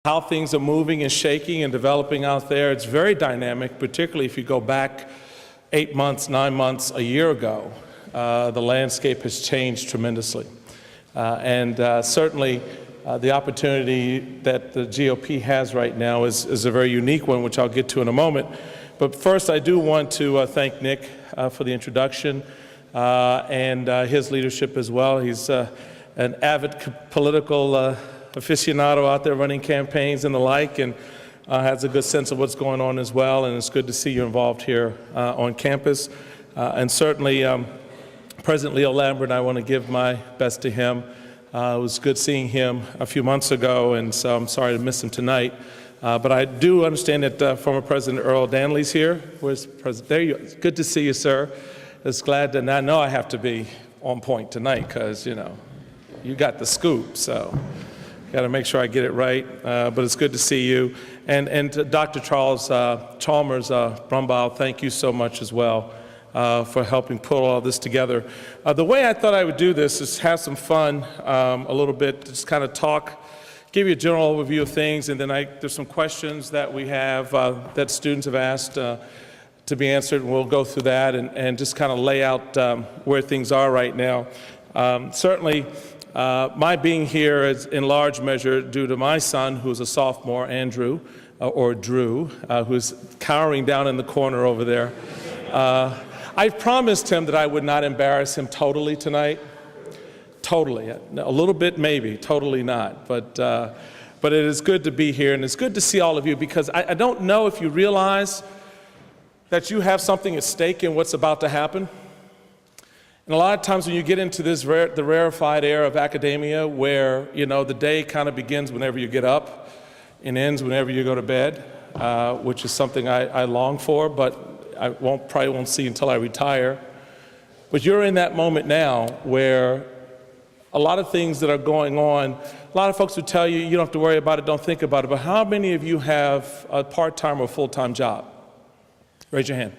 how things are moving and shaking and developing out there. It's very dynamic, particularly if you go back 8 months, 9 months, a year ago. The landscape has changed tremendously. Certainly the opportunity that the GOP has right now is a very unique one, which I'll get to in a moment. But first, I do want to thank Nick for the introduction and his leadership as well. He's an avid political aficionado out there running campaigns and the like, and has a good sense of what's going on as well, and it's good to see you involved here on campus. And certainly, President Leo Lambert, I want to give my best to him. It was good seeing him a few months ago, and so I'm sorry to miss him tonight. But I do understand that former President Earl Danley's here. Where's President? There you are. It's good to see you, sir. It's glad that I know I have to be on point tonight because, you know, you got the scoop, so got to make sure I get it right. But it's good to see you. And Dr. Chalmers Brumbaugh, thank you so much as well for helping pull all this together. The way I thought I would do this is have some fun a little bit, just kind of talk, give you a general overview of things, and then there's some questions that we have that students have asked to be answered, and we'll go through that and just kind of lay out where things are right now. Certainly, my being here is in large measure due to my son, who's a sophomore, Andrew, or Drew, who's cowering down in the corner over there. I promised him that I would not embarrass him totally tonight. Totally. A little bit maybe, totally not. But it is good to be here, and it's good to see all of you, because I don't know if you realize that you have something at stake in what's about to happen. And a lot of times when you get into this the rarefied era of academia, where, you know, the day kind of begins whenever you get up and ends whenever you go to bed, which is something I long for, but I probably won't see until I retire. But you're in that moment now where a lot of things that are going on, a lot of folks would tell you, you don't have to worry about it, don't think about it, but how many of you have a part-time or full-time job? Raise your hand.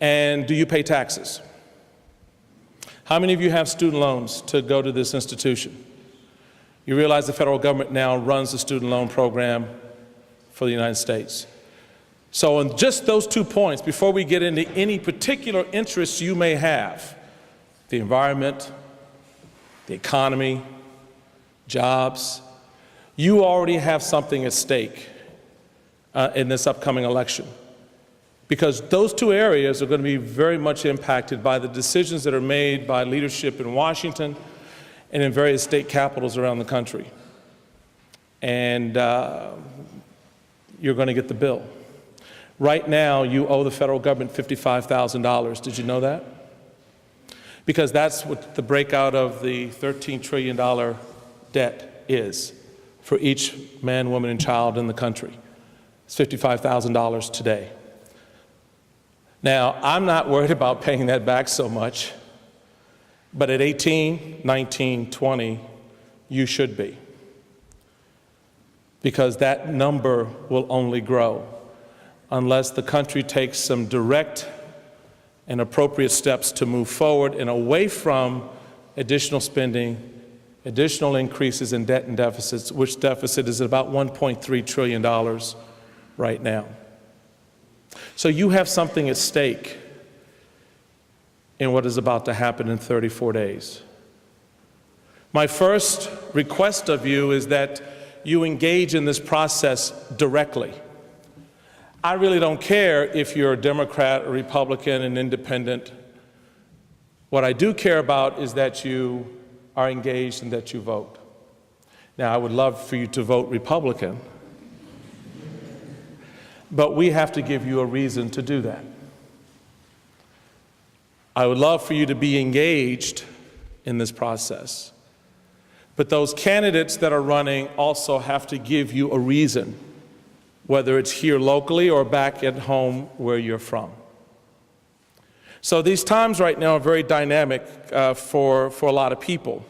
And do you pay taxes? How many of you have student loans to go to this institution? You realize the federal government now runs the student loan program for the United States. So on just those 2 points, before we get into any particular interests you may have, the environment, the economy, jobs, you already have something at stake in this upcoming election. Because those 2 areas are going to be very much impacted by the decisions that are made by leadership in Washington and in various state capitals around the country. And you're going to get the bill. Right now, you owe the federal government $55,000. Did you know that? Because that's what the breakout of the $13 trillion debt is for each man, woman, and child in the country. It's $55,000 today. Now, I'm not worried about paying that back so much, but at 18, 19, 20, you should be. Because that number will only grow unless the country takes some direct and appropriate steps to move forward and away from additional spending, additional increases in debt and deficits, which deficit is about $1.3 trillion right now. So you have something at stake in what is about to happen in 34 days. My first request of you is that you engage in this process directly. I really don't care if you're a Democrat, a Republican, an independent. What I do care about is that you are engaged and that you vote. Now, I would love for you to vote Republican, but we have to give you a reason to do that. I would love for you to be engaged in this process, but those candidates that are running also have to give you a reason, whether it's here locally or back at home where you're from. So these times right now are very dynamic for a lot of people.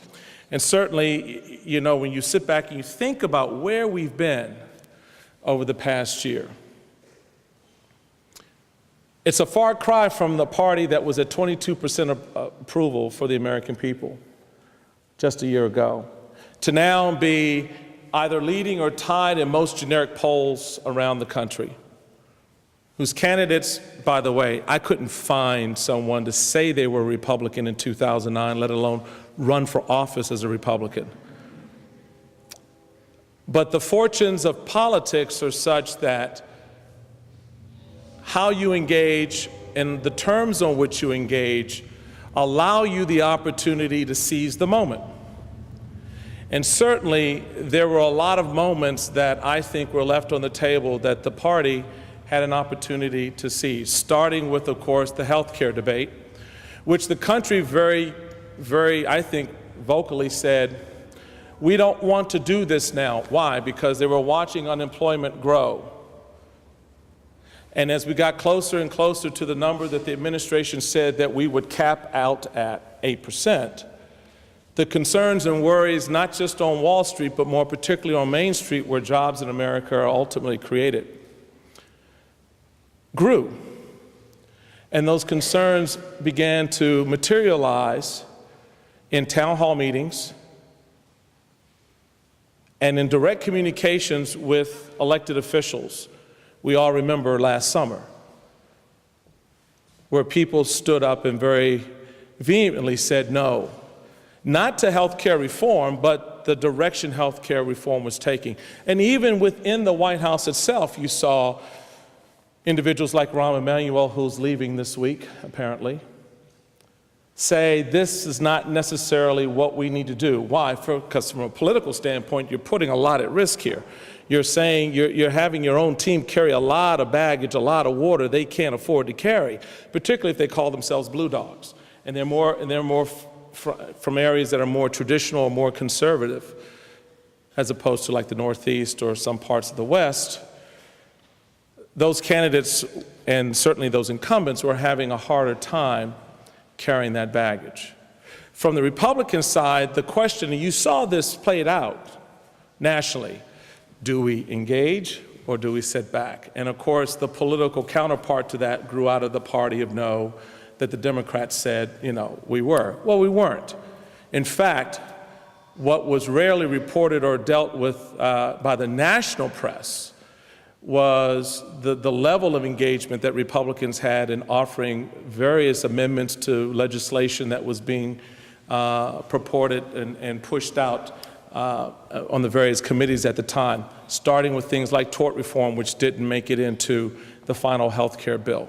And certainly, you know, when you sit back and you think about where we've been over the past year, it's a far cry from the party that was at 22% approval for the American people just a year ago, to now be either leading or tied in most generic polls around the country, whose candidates, by the way, I couldn't find someone to say they were Republican in 2009, let alone run for office as a Republican. But the fortunes of politics are such that how you engage and the terms on which you engage allow you the opportunity to seize the moment. And certainly, there were a lot of moments that I think were left on the table that the party had an opportunity to seize, starting with, of course, the health care debate, which the country very, I think, vocally said, we don't want to do this now. Why? Because they were watching unemployment grow. And as we got closer and closer to the number that the administration said that we would cap out at 8%, the concerns and worries, not just on Wall Street, but more particularly on Main Street, where jobs in America are ultimately created, grew. And those concerns began to materialize in town hall meetings and in direct communications with elected officials. We all remember last summer, where people stood up and very vehemently said no, not to health care reform, but the direction health care reform was taking. And even within the White House itself, you saw individuals like Rahm Emanuel, who's leaving this week, apparently, say this is not necessarily what we need to do. Why? Because from a political standpoint, you're putting a lot at risk here. You're saying you're having your own team carry a lot of baggage, a lot of water they can't afford to carry, particularly if they call themselves blue dogs. And they're more from areas that are more traditional or more conservative, as opposed to like the Northeast or some parts of the West. Those candidates, and certainly those incumbents, were having a harder time carrying that baggage. From the Republican side, the question, and you saw this played out nationally, do we engage or do we sit back? And of course, the political counterpart to that grew out of the party of no, that the Democrats said, we were. Well, we weren't. In fact, what was rarely reported or dealt with by the national press was the level of engagement that Republicans had in offering various amendments to legislation that was being purported and pushed out on the various committees at the time, starting with things like tort reform, which didn't make it into the final health care bill.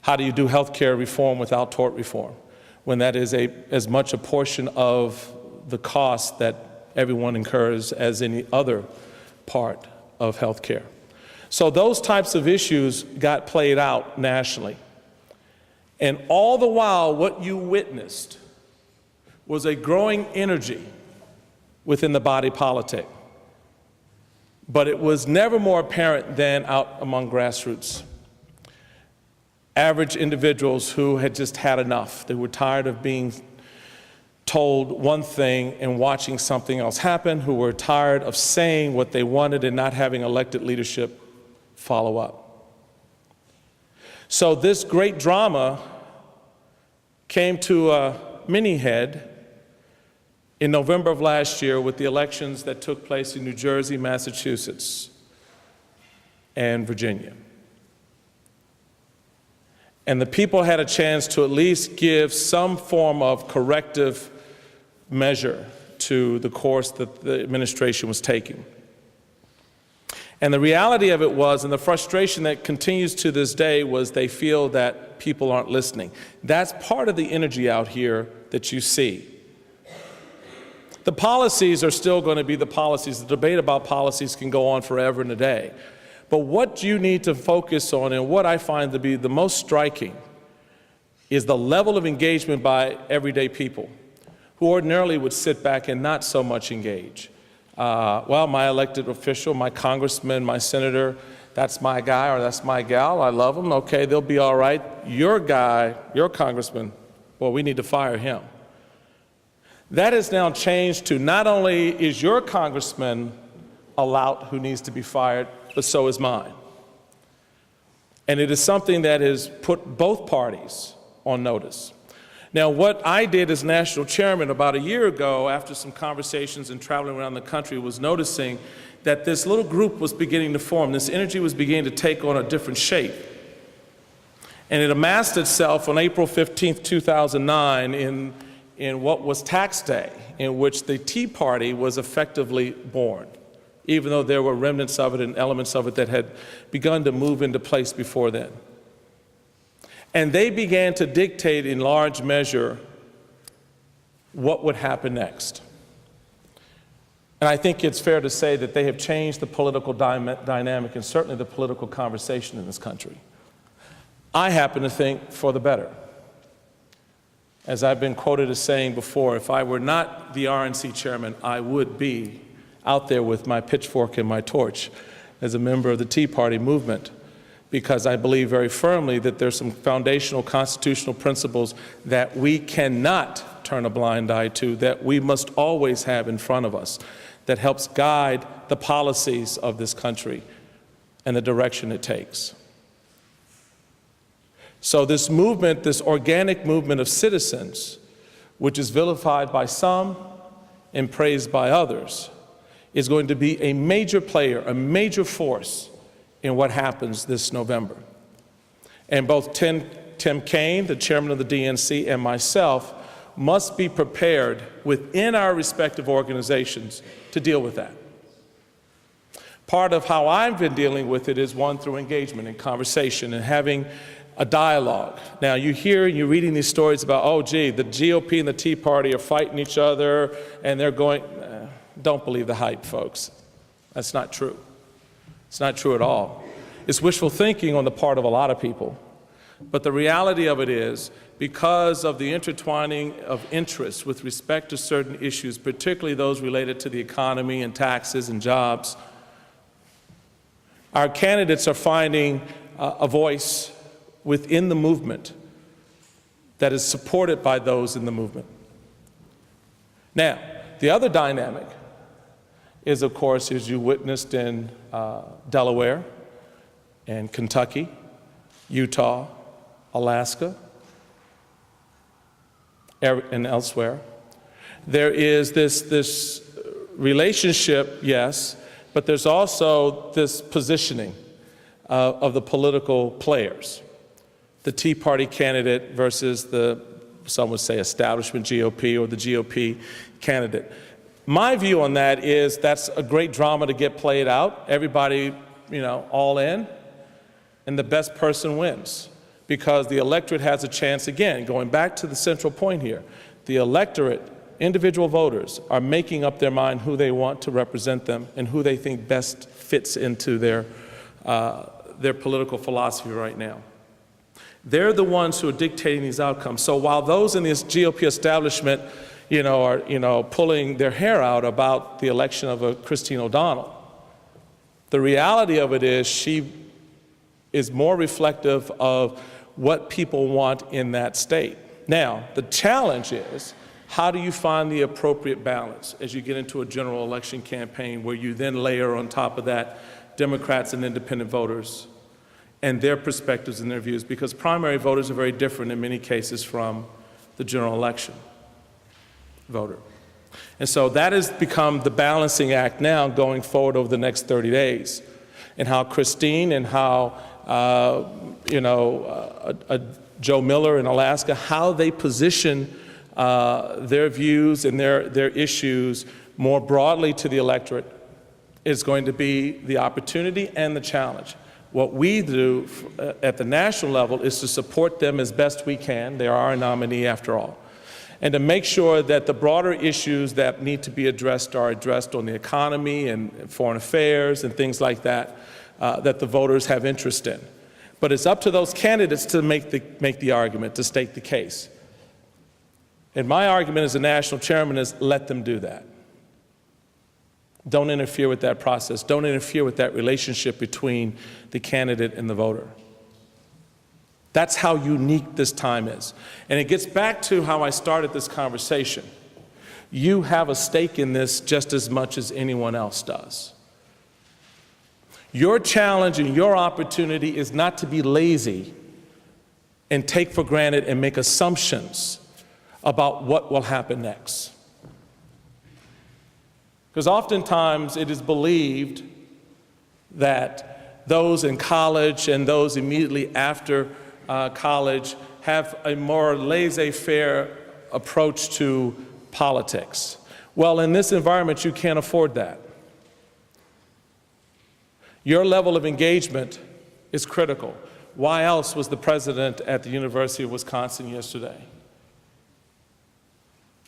How do you do health care reform without tort reform, when that is as much a portion of the cost that everyone incurs as any other part of health care? So those types of issues got played out nationally. And all the while, what you witnessed was a growing energy within the body politic. But it was never more apparent than out among grassroots. Average individuals who had just had enough. They were tired of being told one thing and watching something else happen, who were tired of saying what they wanted and not having elected leadership follow up. So this great drama came to a mini head in November of last year with the elections that took place in New Jersey, Massachusetts, and Virginia. And the people had a chance to at least give some form of corrective measure to the course that the administration was taking. And the reality of it was, and the frustration that continues to this day, was they feel that people aren't listening. That's part of the energy out here that you see. The policies are still going to be the policies. The debate about policies can go on forever and a day. But what you need to focus on, and what I find to be the most striking, is the level of engagement by everyday people who ordinarily would sit back and not so much engage. Well, my elected official, my congressman, my senator, that's my guy or that's my gal, I love them, okay, they'll be all right. Your guy, your congressman, well, we need to fire him. That has now changed to not only is your congressman a lout who needs to be fired, but so is mine. And it is something that has put both parties on notice. Now, what I did as national chairman about a year ago, after some conversations and traveling around the country, was noticing that this little group was beginning to form. This energy was beginning to take on a different shape. And it amassed itself on April 15th, 2009 in what was Tax Day, in which the Tea Party was effectively born, even though there were remnants of it and elements of it that had begun to move into place before then. And they began to dictate in large measure what would happen next. And I think it's fair to say that they have changed the political dynamic and certainly the political conversation in this country. I happen to think for the better. As I've been quoted as saying before, if I were not the RNC chairman, I would be out there with my pitchfork and my torch as a member of the Tea Party movement, because I believe very firmly that there's some foundational constitutional principles that we cannot turn a blind eye to, that we must always have in front of us, that helps guide the policies of this country and the direction it takes. So this movement, this organic movement of citizens, which is vilified by some and praised by others, is going to be a major player, a major force in what happens this November. And both Tim Kaine, the chairman of the DNC, and myself must be prepared within our respective organizations to deal with that. Part of how I've been dealing with it is, one, through engagement and conversation and having a dialogue. Now, you hear and you're reading these stories about, oh, gee, the GOP and the Tea Party are fighting each other and they're going, don't believe the hype, folks. That's not true. It's not true at all. It's wishful thinking on the part of a lot of people. But the reality of it is, because of the intertwining of interests with respect to certain issues, particularly those related to the economy and taxes and jobs, our candidates are finding a voice within the movement that is supported by those in the movement. Now, the other dynamic is, of course, as you witnessed in Delaware and Kentucky, Utah, Alaska, and elsewhere. There is this relationship, yes, but there's also this positioning of the political players. The Tea Party candidate versus the, some would say, establishment GOP or the GOP candidate. My view on that is that's a great drama to get played out. Everybody, all in, and the best person wins. Because the electorate has a chance, again, going back to the central point here, the electorate, individual voters, are making up their mind who they want to represent them and who they think best fits into their political philosophy right now. They're the ones who are dictating these outcomes. So while those in this GOP establishment, are pulling their hair out about the election of a Christine O'Donnell, the reality of it is she is more reflective of what people want in that state. Now, the challenge is, how do you find the appropriate balance as you get into a general election campaign where you then layer on top of that Democrats and independent voters and their perspectives and their views, because primary voters are very different in many cases from the general election voter. And so that has become the balancing act now going forward over the next 30 days, and how Christine and how Joe Miller in Alaska, how they position their views and their issues more broadly to the electorate is going to be the opportunity and the challenge. What we do at the national level is to support them as best we can. They are our nominee after all. And to make sure that the broader issues that need to be addressed are addressed on the economy and foreign affairs and things like that, that the voters have interest in. But it's up to those candidates to make the argument, to state the case. And my argument as a national chairman is let them do that. Don't interfere with that process. Don't interfere with that relationship between the candidate and the voter. That's how unique this time is. And it gets back to how I started this conversation. You have a stake in this just as much as anyone else does. Your challenge and your opportunity is not to be lazy and take for granted and make assumptions about what will happen next. Because oftentimes it is believed that those in college and those immediately after college have a more laissez-faire approach to politics. Well, in this environment, you can't afford that. Your level of engagement is critical. Why else was the president at the University of Wisconsin yesterday?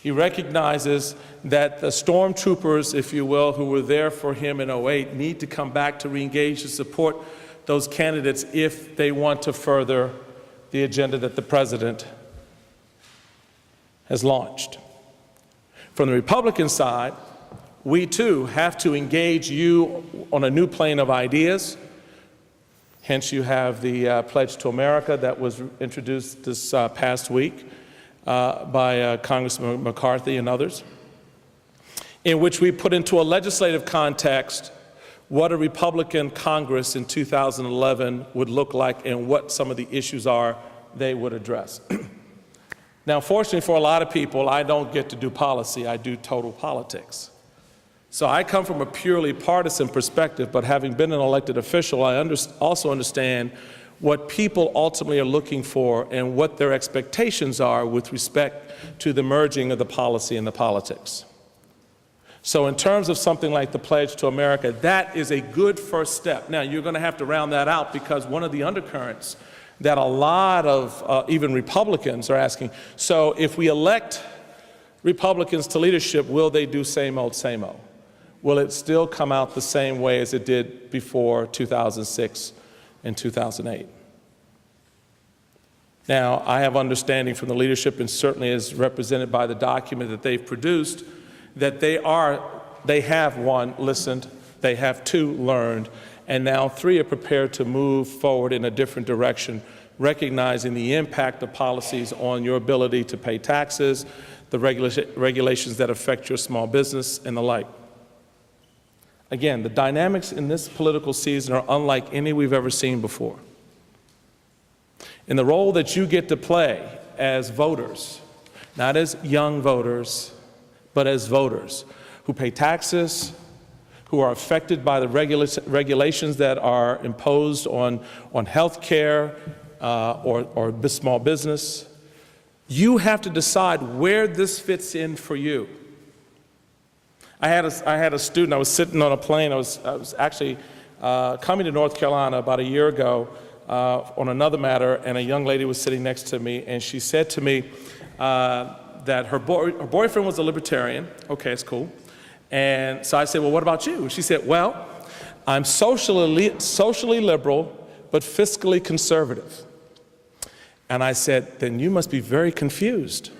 He recognizes that the stormtroopers, if you will, who were there for him in '08 need to come back to reengage to support those candidates if they want to further the agenda that the president has launched. From the Republican side, we too have to engage you on a new plane of ideas. Hence, you have the Pledge to America that was introduced this past week by Congressman McCarthy and others, in which we put into a legislative context what a Republican Congress in 2011 would look like and what some of the issues are they would address. Now, fortunately for a lot of people, I don't get to do policy, I do total politics. So I come from a purely partisan perspective, but having been an elected official, I also understand what people ultimately are looking for and what their expectations are with respect to the merging of the policy and the politics. So in terms of something like the Pledge to America, that is a good first step. Now, you're going to have to round that out because one of the undercurrents that a lot of even Republicans are asking, so if we elect Republicans to leadership, will they do same old, same old? Will it still come out the same way as it did before 2006 and 2008? Now, I have understanding from the leadership, and certainly as represented by the document that they've produced, that they have, one, listened, they have, two, learned, and now, three, are prepared to move forward in a different direction, recognizing the impact of policies on your ability to pay taxes, the regulations that affect your small business, and the like. Again, the dynamics in this political season are unlike any we've ever seen before. In the role that you get to play as voters, not as young voters, but as voters who pay taxes, who are affected by the regulations that are imposed on health care or small business, you have to decide where this fits in for you. I had a student, I was sitting on a plane, I was actually coming to North Carolina about a year ago on another matter, and a young lady was sitting next to me, and she said to me that her boyfriend was a libertarian. Okay, it's cool. And so I said, well, what about you? And she said, well, I'm socially liberal, but fiscally conservative. And I said, then you must be very confused.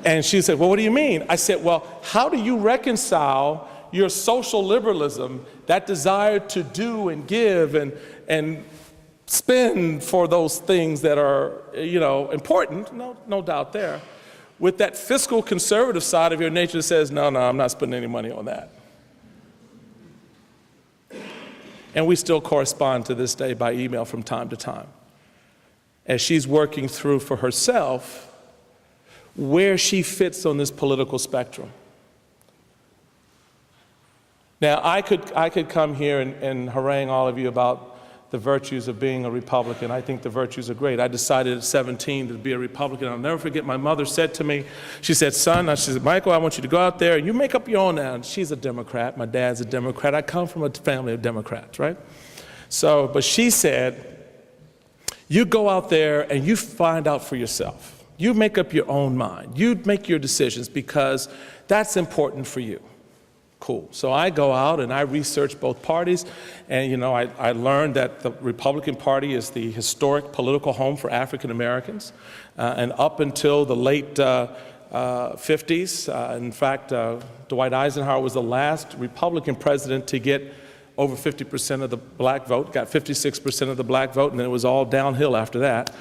And she said, well, what do you mean? I said, well, how do you reconcile your social liberalism, that desire to do and give and spend for those things that are, important, no doubt there, with that fiscal conservative side of your nature that says, no, I'm not spending any money on that. And we still correspond to this day by email from time to time, as she's working through for herself where she fits on this political spectrum. Now, I could come here and harangue all of you about the virtues of being a Republican. I think the virtues are great. I decided at 17 to be a Republican. I'll never forget, my mother said to me, she said, son, she said, Michael, I want you to go out there and you make up your own now. And she's a Democrat, my dad's a Democrat. I come from a family of Democrats, right? So, but she said, you go out there and you find out for yourself. You make up your own mind. You make your decisions because that's important for you. Cool. So I go out and I research both parties, and I learned that the Republican Party is the historic political home for African Americans, and up until the late 50s, in fact, Dwight Eisenhower was the last Republican president to get over 50% of the black vote, got 56% of the black vote, and then it was all downhill after that.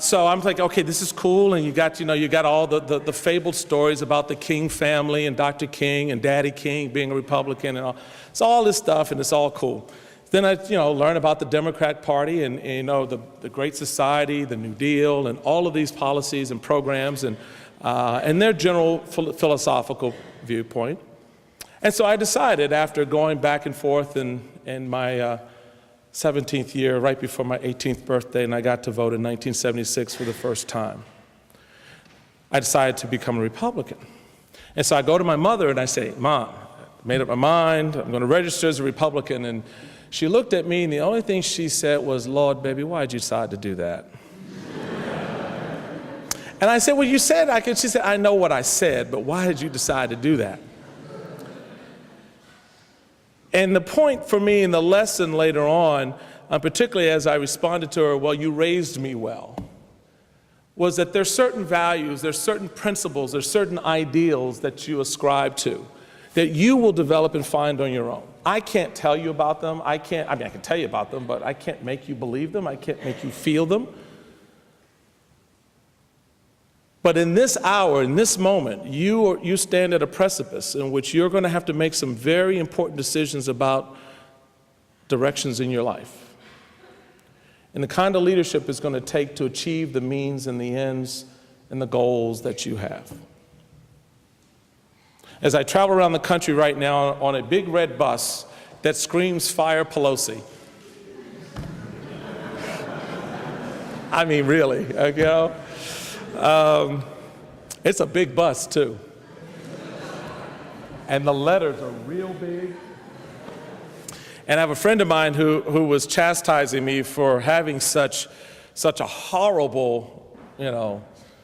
So I'm like, okay, this is cool, and you got all the fabled stories about the King family and Dr. King and Daddy King being a Republican and all. It's all this stuff, and it's all cool. Then I, learn about the Democrat Party and the Great Society, the New Deal, and all of these policies and programs and their general philosophical viewpoint. And so I decided, after going back and forth in my 17th year, right before my 18th birthday, and I got to vote in 1976 for the first time, I decided to become a Republican. And so I go to my mother and I say, Mom, I made up my mind, I'm going to register as a Republican. And she looked at me, and the only thing she said was, Lord, baby, why did you decide to do that? And I said, well, you said I could. She said, I know what I said, but why did you decide to do that? And the point for me, and the lesson later on, particularly as I responded to her, well, you raised me well, was that there's certain values, there's certain principles, there's certain ideals that you ascribe to, that you will develop and find on your own. I can't tell you about them. I can tell you about them, but I can't make you believe them. I can't make you feel them. But in this hour, in this moment, you stand at a precipice in which you're going to have to make some very important decisions about directions in your life. And the kind of leadership it's going to take to achieve the means and the ends and the goals that you have. As I travel around the country right now on a big red bus that screams "Fire Pelosi." I mean, really, it's a big bus too. And the letters are real big. And I have a friend of mine who was chastising me for having such a horrible,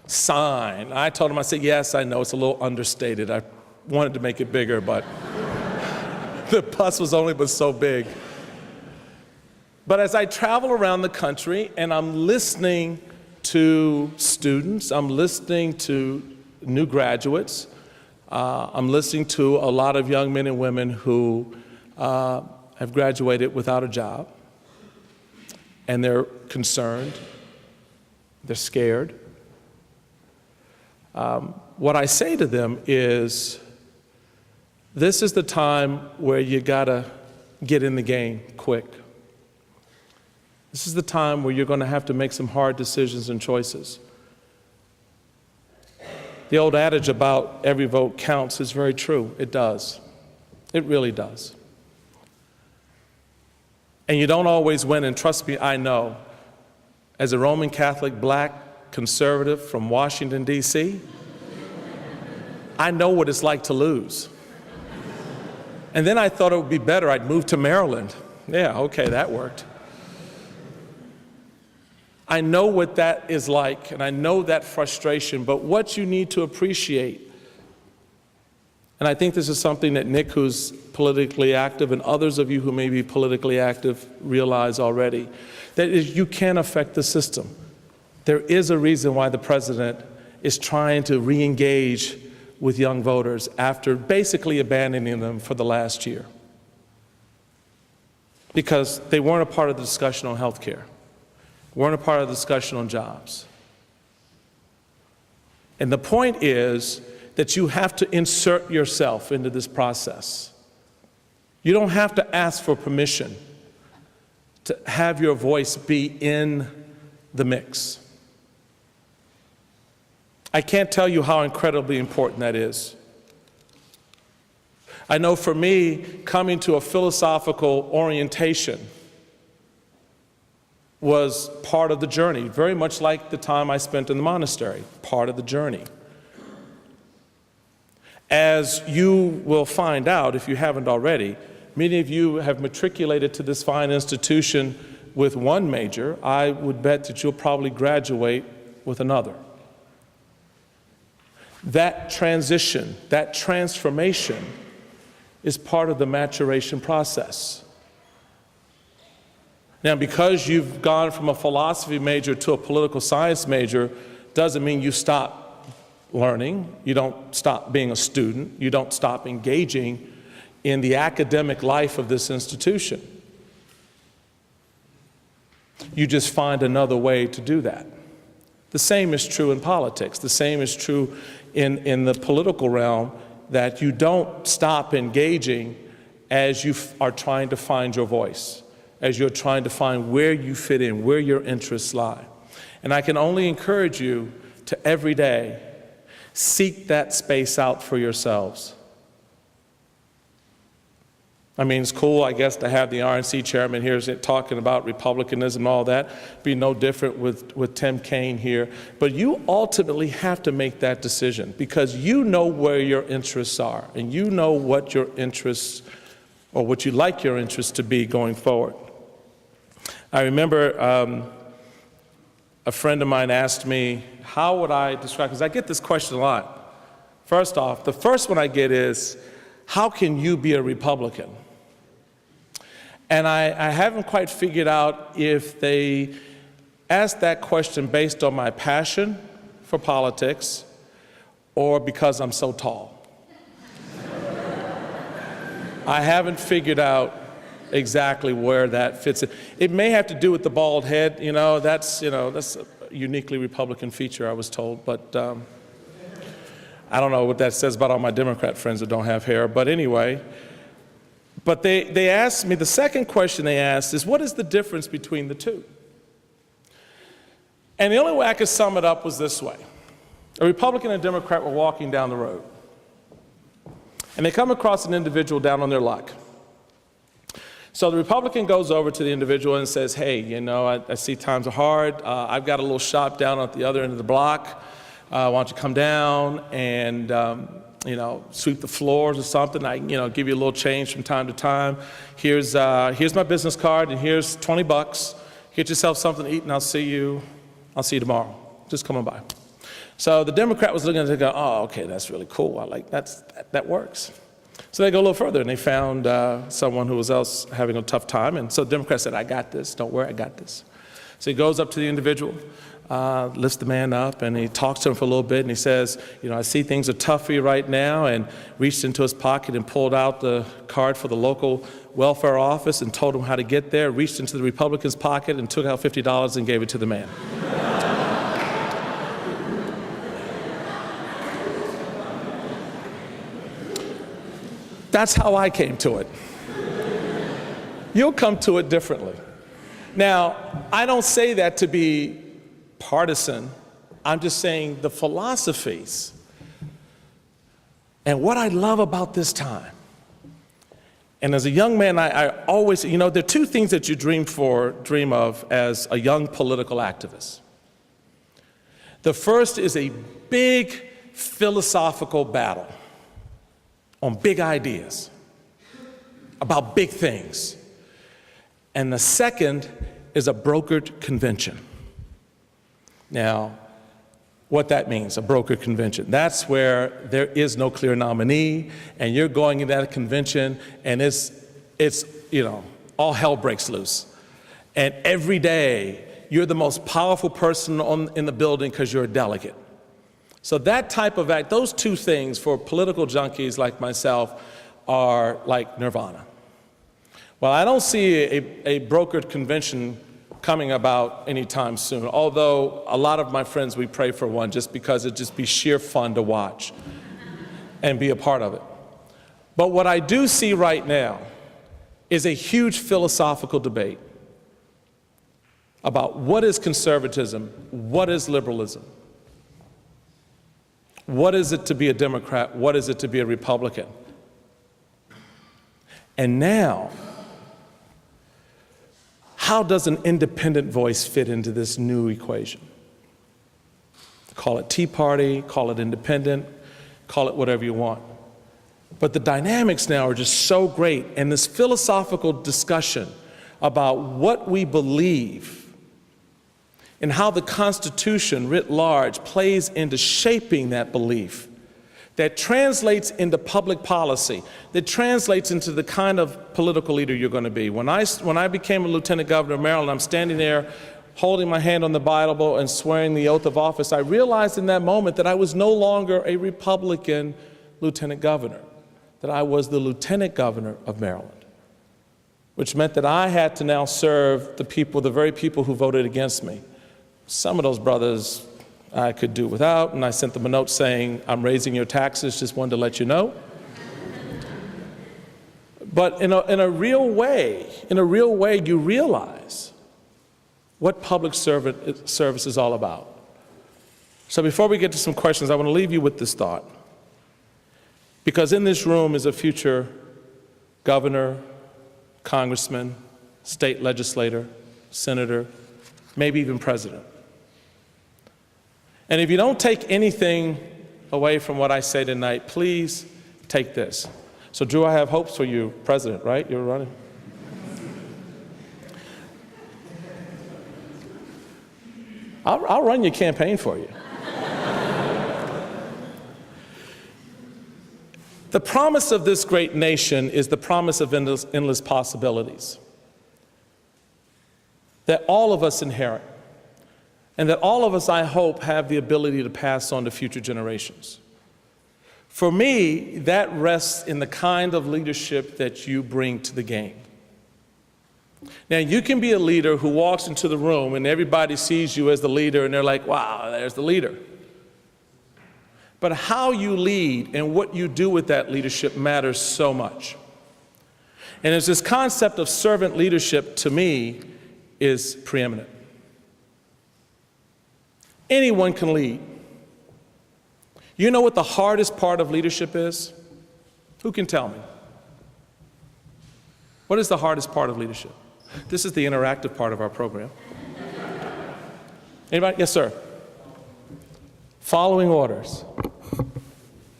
sign. I told him, I said, yes, I know it's a little understated. I wanted to make it bigger, but the bus was only so big. But as I travel around the country and I'm listening to students, I'm listening to new graduates, I'm listening to a lot of young men and women who have graduated without a job, and they're concerned, they're scared. What I say to them is, this is the time where you gotta get in the game quick. This is the time where you're going to have to make some hard decisions and choices. The old adage about every vote counts is very true. It does. It really does. And you don't always win, and trust me, I know. As a Roman Catholic black conservative from Washington, D.C., I know what it's like to lose. And then I thought it would be better I'd move to Maryland. Yeah, okay, that worked. I know what that is like, and I know that frustration, but what you need to appreciate, and I think this is something that Nick, who's politically active, and others of you who may be politically active realize already, that is, you can affect the system. There is a reason why the president is trying to re-engage with young voters after basically abandoning them for the last year, because they weren't a part of the discussion on health care. Weren't a part of the discussion on jobs. And the point is that you have to insert yourself into this process. You don't have to ask for permission to have your voice be in the mix. I can't tell you how incredibly important that is. I know for me, coming to a philosophical orientation was part of the journey, very much like the time I spent in the monastery, part of the journey. As you will find out, if you haven't already, many of you have matriculated to this fine institution with one major. I would bet that you'll probably graduate with another. That transition, that transformation is part of the maturation process. Now, because you've gone from a philosophy major to a political science major doesn't mean you stop learning, you don't stop being a student, you don't stop engaging in the academic life of this institution. You just find another way to do that. The same is true in politics. The same is true in the political realm, that you don't stop engaging as you are trying to find your voice. as you're trying to find where you fit in, where your interests lie. And I can only encourage you to every day seek that space out for yourselves. I mean, it's cool, I guess, to have the RNC chairman here talking about Republicanism and all that. Be no different with Tim Kaine here. But you ultimately have to make that decision because you know where your interests are and you know what your interests or what you'd like your interests to be going forward. I remember a friend of mine asked me, how would I describe, because I get this question a lot. First off, the first one I get is, how can you be a Republican? And I haven't quite figured out if they asked that question based on my passion for politics or because I'm so tall. I haven't figured out exactly where that fits in. It may have to do with the bald head, that's a uniquely Republican feature, I was told, but I don't know what that says about all my Democrat friends that don't have hair, but anyway. But they asked me, the second question they asked is, what is the difference between the two? And the only way I could sum it up was this way. A Republican and a Democrat were walking down the road, and they come across an individual down on their luck. So the Republican goes over to the individual and says, hey, I see times are hard. I've got a little shop down at the other end of the block. Why don't you come down and sweep the floors or something. I give you a little change from time to time. Here's my business card, and here's $20. Get yourself something to eat, and I'll see you tomorrow. Just come on by. So the Democrat was looking at it and go, oh, okay, that's really cool. That works. So they go a little further, and they found someone who was else having a tough time, and so the Democrat said, I got this. Don't worry, I got this. So he goes up to the individual, lifts the man up, and he talks to him for a little bit, and he says, I see things are tough for you right now, and reached into his pocket and pulled out the card for the local welfare office and told him how to get there, reached into the Republican's pocket and took out $50 and gave it to the man. That's how I came to it. You'll come to it differently. Now, I don't say that to be partisan. I'm just saying the philosophies and what I love about this time. And as a young man, I always, there are two things that you dream of as a young political activist. The first is a big philosophical battle on big ideas about big things. And the second is a brokered convention. Now, what that means, a brokered convention, that's where there is no clear nominee, and you're going into that convention, and it's all hell breaks loose. And every day, you're the most powerful person in the building because you're a delegate. So that type of act, those two things for political junkies like myself are like nirvana. Well, I don't see a brokered convention coming about anytime soon, although a lot of my friends, we pray for one just because it'd just be sheer fun to watch and be a part of it. But what I do see right now is a huge philosophical debate about what is conservatism, what is liberalism, what is it to be a Democrat, what is it to be a Republican. And now, how does an independent voice fit into this new equation? Call it Tea Party, call it independent, call it whatever you want. But the dynamics now are just so great, and this philosophical discussion about what we believe and how the Constitution writ large plays into shaping that belief, that translates into public policy, that translates into the kind of political leader you're going to be. When I became a lieutenant governor of Maryland, I'm standing there holding my hand on the Bible and swearing the oath of office. I realized in that moment that I was no longer a Republican lieutenant governor, that I was the lieutenant governor of Maryland, which meant that I had to now serve the very people who voted against me. Some of those brothers I could do without, and I sent them a note saying, I'm raising your taxes, just wanted to let you know. But in a real way, you realize what public service is all about. So before we get to some questions, I want to leave you with this thought. Because in this room is a future governor, congressman, state legislator, senator, maybe even president. And if you don't take anything away from what I say tonight, please take this. So Drew, I have hopes for you, President, right? You're running. I'll run your campaign for you. The promise of this great nation is the promise of endless possibilities that all of us inherit, and that all of us, I hope, have the ability to pass on to future generations. For me, that rests in the kind of leadership that you bring to the game. Now, you can be a leader who walks into the room and everybody sees you as the leader and they're like, wow, there's the leader. But how you lead and what you do with that leadership matters so much. And there's this concept of servant leadership, to me, is preeminent. Anyone can lead. You know what the hardest part of leadership is? Who can tell me? What is the hardest part of leadership? This is the interactive part of our program. Anybody? Yes, sir. Following orders.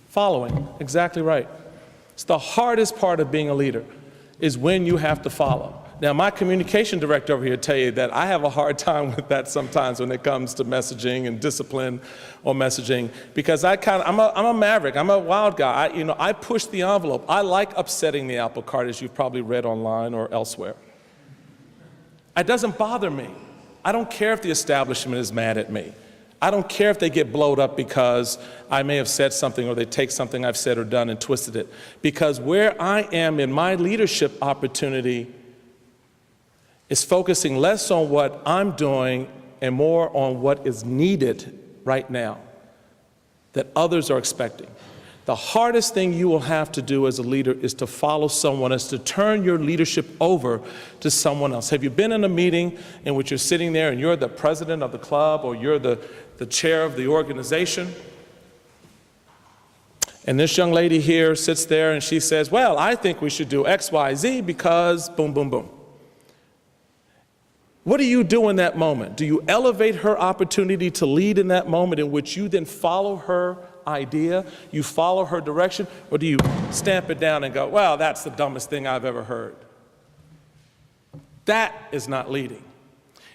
Following, exactly right. It's the hardest part of being a leader, is when you have to follow. Now, my communication director over here tell you that I have a hard time with that sometimes when it comes to messaging and discipline or messaging, because I'm a maverick, I'm a wild guy. I push the envelope. I like upsetting the apple cart, as you've probably read online or elsewhere. It doesn't bother me. I don't care if the establishment is mad at me. I don't care if they get blowed up because I may have said something or they take something I've said or done and twisted it. Because where I am in my leadership opportunity is focusing less on what I'm doing and more on what is needed right now that others are expecting. The hardest thing you will have to do as a leader is to follow someone else, to turn your leadership over to someone else. Have you been in a meeting in which you're sitting there and you're the president of the club or you're the chair of the organization? And this young lady here sits there and she says, well, I think we should do X, Y, Z because boom, boom, boom. What do you do in that moment? Do you elevate her opportunity to lead in that moment in which you then follow her idea, you follow her direction, or do you stamp it down and go, well, that's the dumbest thing I've ever heard? That is not leading.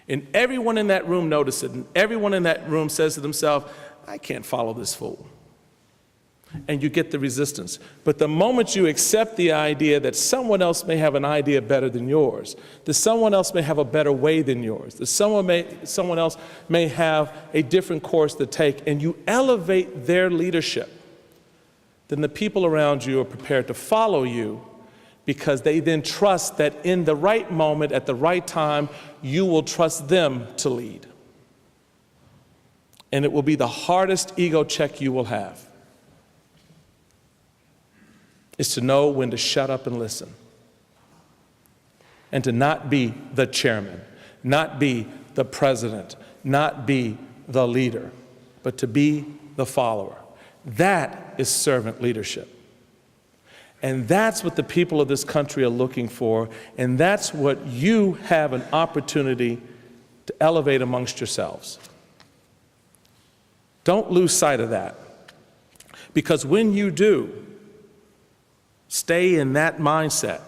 And everyone in that room notices it, and everyone in that room says to themselves, I can't follow this fool. And you get the resistance. But the moment you accept the idea that someone else may have an idea better than yours, that someone else may have a better way than yours, that someone else may have a different course to take, and you elevate their leadership, then the people around you are prepared to follow you because they then trust that in the right moment, at the right time, you will trust them to lead. And it will be the hardest ego check you will have, is to know when to shut up and listen. And to not be the chairman, not be the president, not be the leader, but to be the follower. That is servant leadership. And that's what the people of this country are looking for, and that's what you have an opportunity to elevate amongst yourselves. Don't lose sight of that. Because when you do, stay in that mindset,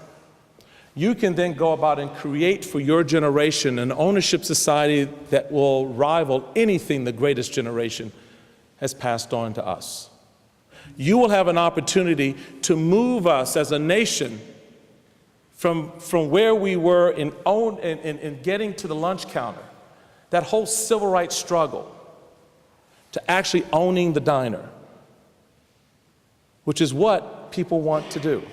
you can then go about and create for your generation an ownership society that will rival anything the greatest generation has passed on to us. You will have an opportunity to move us as a nation from where we were in getting to the lunch counter, that whole civil rights struggle, to actually owning the diner, which is what people want to do.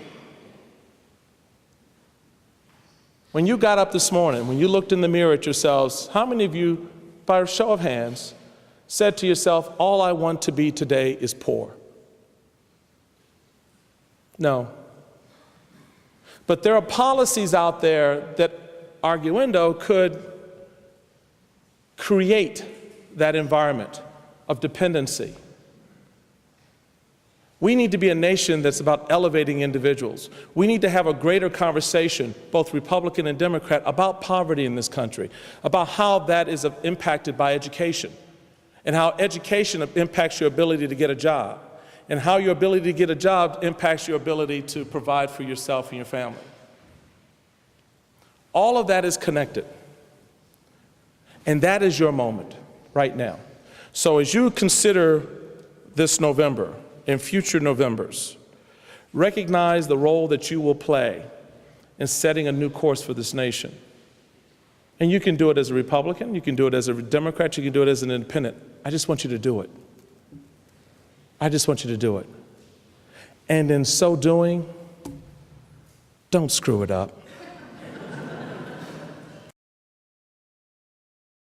When you got up this morning, when you looked in the mirror at yourselves, how many of you, by a show of hands, said to yourself, all I want to be today is poor? No. But there are policies out there that, arguendo, could create that environment of dependency. We need to be a nation that's about elevating individuals. We need to have a greater conversation, both Republican and Democrat, about poverty in this country, about how that is impacted by education, and how education impacts your ability to get a job, and how your ability to get a job impacts your ability to provide for yourself and your family. All of that is connected. And that is your moment right now. So as you consider this November and future Novembers, recognize the role that you will play in setting a new course for this nation. And you can do it as a Republican, you can do it as a Democrat, you can do it as an independent. I just want you to do it. I just want you to do it. And in so doing, don't screw it up.